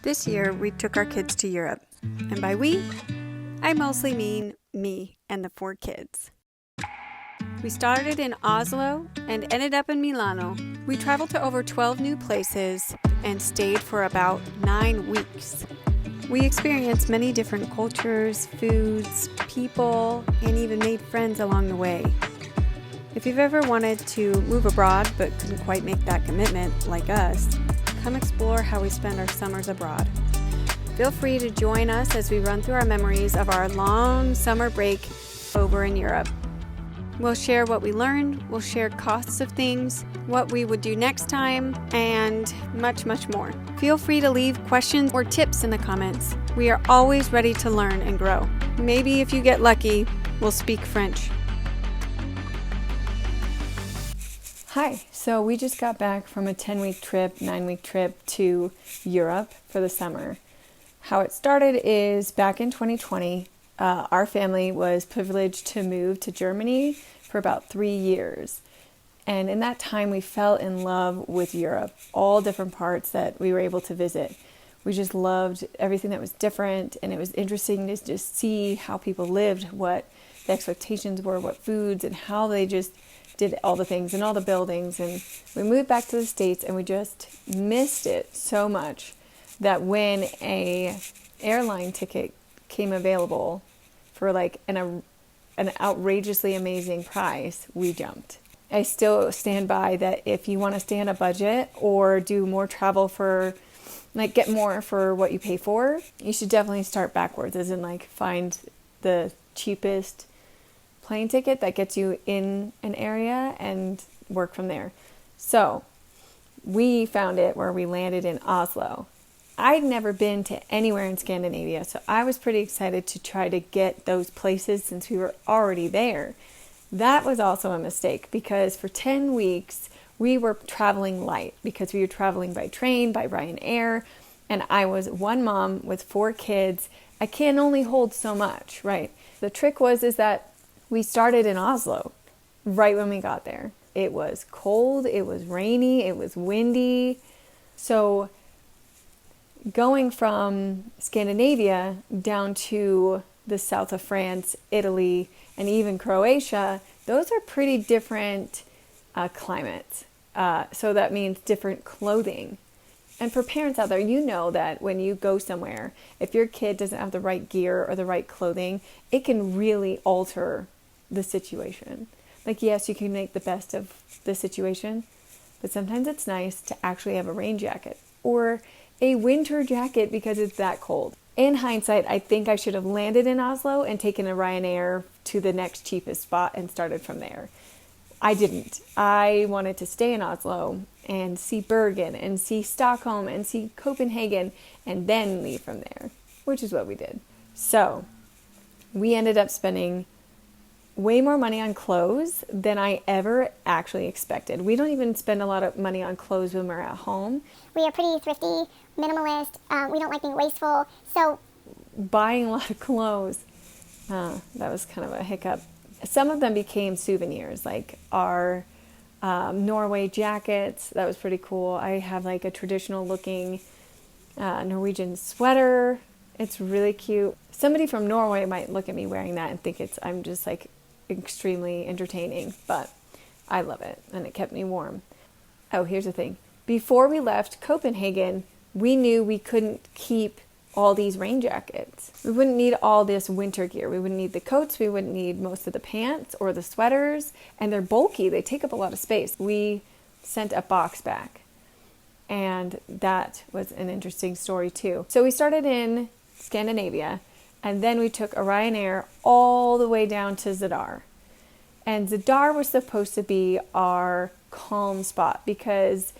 This year, we took our kids to Europe. And by we, I mostly mean me and the 4 kids. We started in Oslo and ended up in Milano. We traveled to over 12 new places and stayed for about 9 weeks. We experienced many different cultures, foods, people, and even made friends along the way. If you've ever wanted to move abroad but couldn't quite make that commitment, like us, come explore how we spend our summers abroad. Feel free to join us as we run through our memories of our long summer break over in Europe. We'll share what we learned, we'll share costs of things, what we would do next time, and much, much more. Feel free to leave questions or tips in the comments. We are always ready to learn and grow. Maybe if you get lucky, we'll speak French. Hi, so we just got back from a 10-week trip, 9-week trip to Europe for the summer. How it started is back in 2020, our family was privileged to move to Germany for about 3 years. And in that time, we fell in love with Europe, all different parts that we were able to visit. We just loved everything that was different, and it was interesting to just see how people lived, what the expectations were, what foods, and how they just did all the things and all the buildings. And we moved back to the States, and we just missed it so much that when a airline ticket came available for like an outrageously amazing price, we jumped. I still stand by that if you want to stay on a budget or do more travel for, like, get more for what you pay for, you should definitely start backwards, as in like find the cheapest plane ticket that gets you in an area and work from there. So we found it where we landed in Oslo. I'd never been to anywhere in Scandinavia, so I was pretty excited to try to get those places since we were already there. That was also a mistake because for 10 weeks we were traveling light because we were traveling by train, by Ryanair, and I was one mom with 4 kids. I can only hold so much, right? The trick is that we started in Oslo right when we got there. It was cold, it was rainy, it was windy. So going from Scandinavia down to the south of France, Italy, and even Croatia, those are pretty different climates. So that means different clothing. And for parents out there, you know that when you go somewhere, if your kid doesn't have the right gear or the right clothing, it can really alter the situation. Like, yes, you can make the best of the situation, but sometimes it's nice to actually have a rain jacket or a winter jacket because it's that cold. In hindsight, I think I should have landed in Oslo and taken a Ryanair to the next cheapest spot and started from there. I didn't. I wanted to stay in Oslo and see Bergen and see Stockholm and see Copenhagen and then leave from there, which is what we did. So we ended up spending way more money on clothes than I ever actually expected. We don't even spend a lot of money on clothes when we're at home. We are pretty thrifty, minimalist. We don't like being wasteful. So buying a lot of clothes, that was kind of a hiccup. Some of them became souvenirs, like our Norway jackets. That was pretty cool. I have like a traditional looking Norwegian sweater. It's really cute. Somebody from Norway might look at me wearing that and think I'm just like extremely entertaining, but I love it and it kept me warm. Oh, here's the thing. Before we left Copenhagen, we knew we couldn't keep all these rain jackets. We wouldn't need all this winter gear. We wouldn't need the coats. We wouldn't need most of the pants or the sweaters, and they're bulky. They take up a lot of space. We sent a box back, and that was an interesting story too. So we started in Scandinavia, and then we took a Ryanair all the way down to Zadar. And Zadar was supposed to be our calm spot because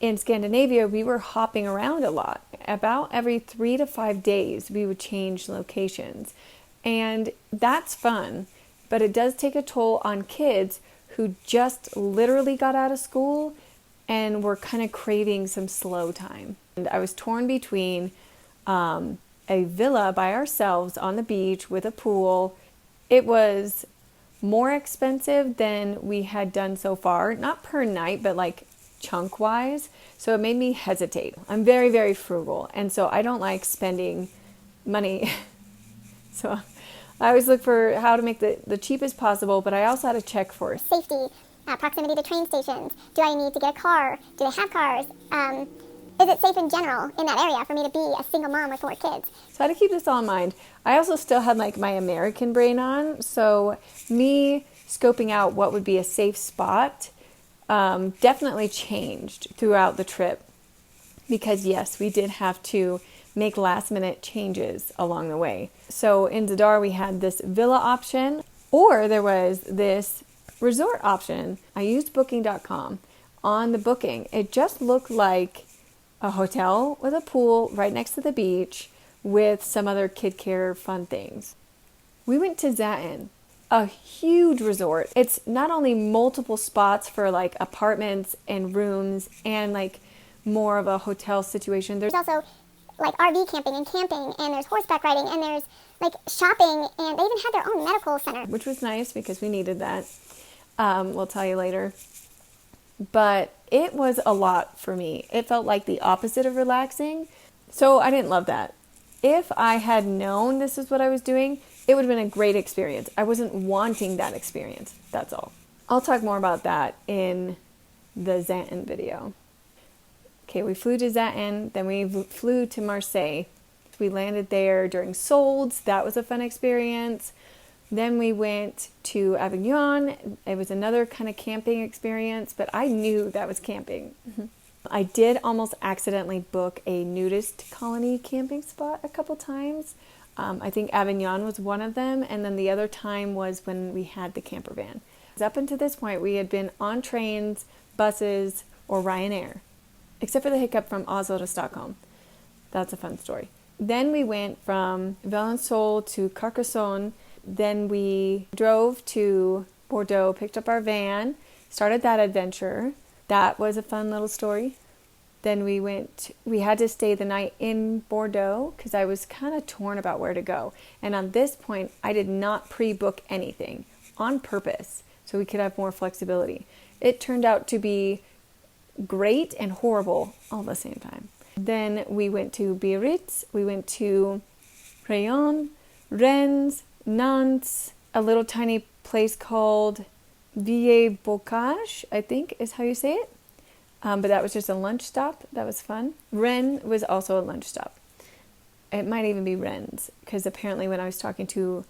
in Scandinavia, we were hopping around a lot. About every 3 to 5 days, we would change locations. And that's fun, but it does take a toll on kids who just literally got out of school and were kind of craving some slow time. And I was torn between a villa by ourselves on the beach with a pool. It was more expensive than we had done so far, not per night, but like chunk wise. So it made me hesitate. I'm very, very frugal. And so I don't like spending money. So I always look for how to make the cheapest possible, but I also had to check for safety, proximity to train stations. Do I need to get a car? Do they have cars? Is it safe in general in that area for me to be a single mom with 4 kids? So I had to keep this all in mind. I also still had like my American brain on. So me scoping out what would be a safe spot definitely changed throughout the trip. Because yes, we did have to make last minute changes along the way. So in Zadar we had this villa option, or there was this resort option. I used booking.com. On the booking, it just looked like a hotel with a pool right next to the beach with some other kid care fun things. We went to Zatin, a huge resort. It's not only multiple spots for like apartments and rooms and like more of a hotel situation. There's also like RV camping and there's horseback riding and there's like shopping, and they even had their own medical center, which was nice because we needed that. We'll tell you later. But it was a lot for me. It felt like the opposite of relaxing. So I didn't love that. If I had known this is what I was doing, it would have been a great experience. I wasn't wanting that experience. That's all. I'll talk more about that in the Zatin video. Okay, we flew to Zatin, then we flew to Marseille. We landed there during Soldes. That was a fun experience. Then we went to Avignon. It was another kind of camping experience, but I knew that was camping. I did almost accidentally book a nudist colony camping spot a couple times. I think Avignon was one of them, and then the other time was when we had the camper van. Up until this point, we had been on trains, buses, or Ryanair, except for the hiccup from Oslo to Stockholm. That's a fun story. Then we went from Valençol to Carcassonne. Then we drove to Bordeaux, picked up our van, started that adventure. That was a fun little story. Then we had to stay the night in Bordeaux because I was kind of torn about where to go. And on this point, I did not pre-book anything on purpose so we could have more flexibility. It turned out to be great and horrible all at the same time. Then we went to Biarritz, we went to Rayon, Rennes, Nantes, a little tiny place called Villers-Bocage, I think is how you say it. But that was just a lunch stop. That was fun. Rennes was also a lunch stop. It might even be Rennes, because apparently when I was talking to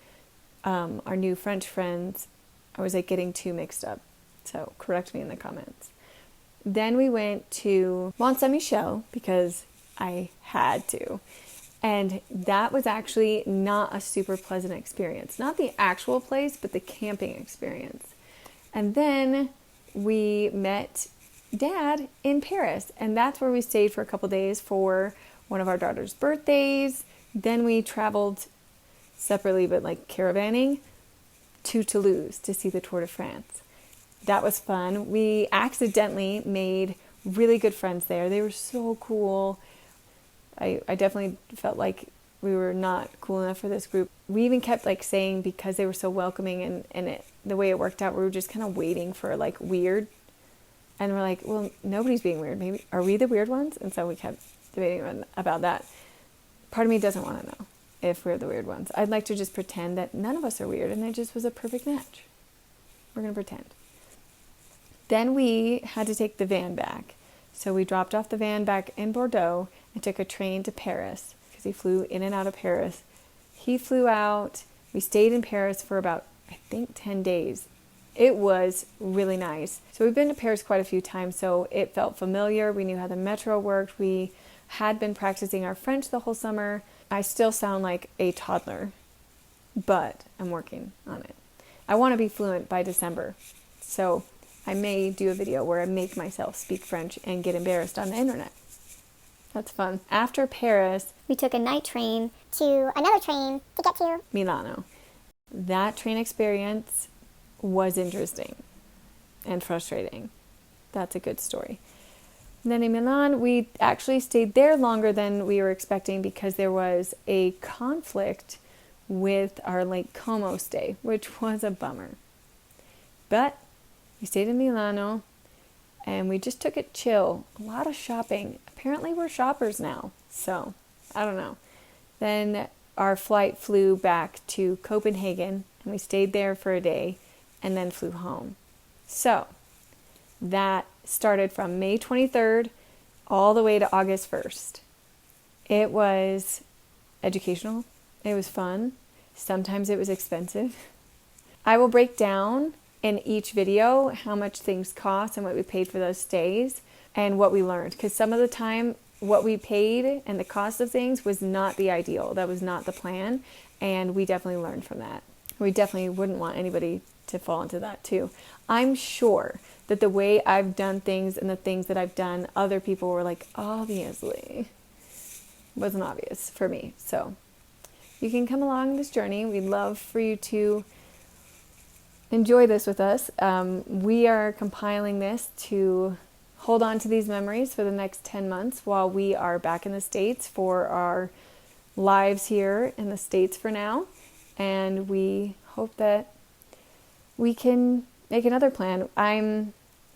our new French friends, I was like getting too mixed up. So correct me in the comments. Then we went to Mont Saint-Michel because I had to. And that was actually not a super pleasant experience. Not the actual place, but the camping experience. And then we met Dad in Paris. And that's where we stayed for a couple days for one of our daughter's birthdays. Then we traveled separately, but like caravanning, to Toulouse to see the Tour de France. That was fun. We accidentally made really good friends there. They were so cool. I definitely felt like we were not cool enough for this group. We even kept like saying, because they were so welcoming and the way it worked out, we were just kind of waiting for like weird. And we're like, well, nobody's being weird. Maybe, are we the weird ones? And so we kept debating about that. Part of me doesn't want to know if we're the weird ones. I'd like to just pretend that none of us are weird and it just was a perfect match. We're going to pretend. Then we had to take the van back. So we dropped off the van back in Bordeaux and took a train to Paris because he flew in and out of Paris. He flew out. We stayed in Paris for about, I think, 10 days. It was really nice. So we've been to Paris quite a few times, so it felt familiar. We knew how the metro worked. We had been practicing our French the whole summer. I still sound like a toddler, but I'm working on it. I want to be fluent by December. So I may do a video where I make myself speak French and get embarrassed on the internet. That's fun. After Paris, we took a night train to another train to get to Milano. That train experience was interesting and frustrating. That's a good story. And then in Milan, we actually stayed there longer than we were expecting because there was a conflict with our Lake Como stay, which was a bummer. But we stayed in Milano, and we just took it chill. A lot of shopping. Apparently we're shoppers now, so I don't know. Then our flight flew back to Copenhagen, and we stayed there for a day and then flew home. So that started from May 23rd all the way to August 1st. It was educational. It was fun. Sometimes it was expensive. I will break down in each video how much things cost and what we paid for those stays and what we learned. Because some of the time, what we paid and the cost of things was not the ideal. That was not the plan. And we definitely learned from that. We definitely wouldn't want anybody to fall into that too. I'm sure that the way I've done things and the things that I've done, other people were like, obviously. Wasn't obvious for me. So you can come along this journey. We'd love for you to enjoy this with us. We are compiling this to hold on to these memories for the next 10 months while we are back in the States for our lives here in the States for now. And we hope that we can make another plan. I'm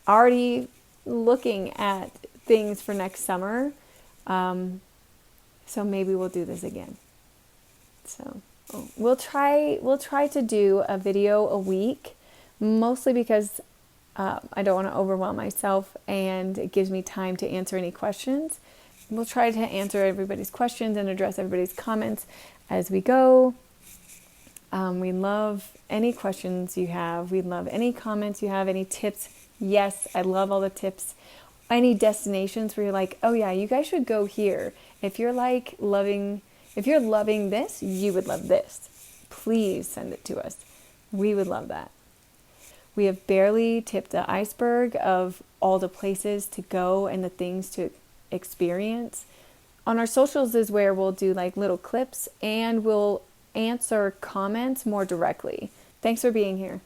already looking at things for next summer. So maybe we'll do this again. So we'll try to do a video a week, mostly because I don't want to overwhelm myself and it gives me time to answer any questions. We'll try to answer everybody's questions and address everybody's comments as we go. We love any questions you have. We love any comments you have, any tips. Yes, I love all the tips. Any destinations where you're like, oh yeah, you guys should go here. If you're loving this, you would love this. Please send it to us. We would love that. We have barely tipped the iceberg of all the places to go and the things to experience. On our socials is where we'll do like little clips and we'll answer comments more directly. Thanks for being here.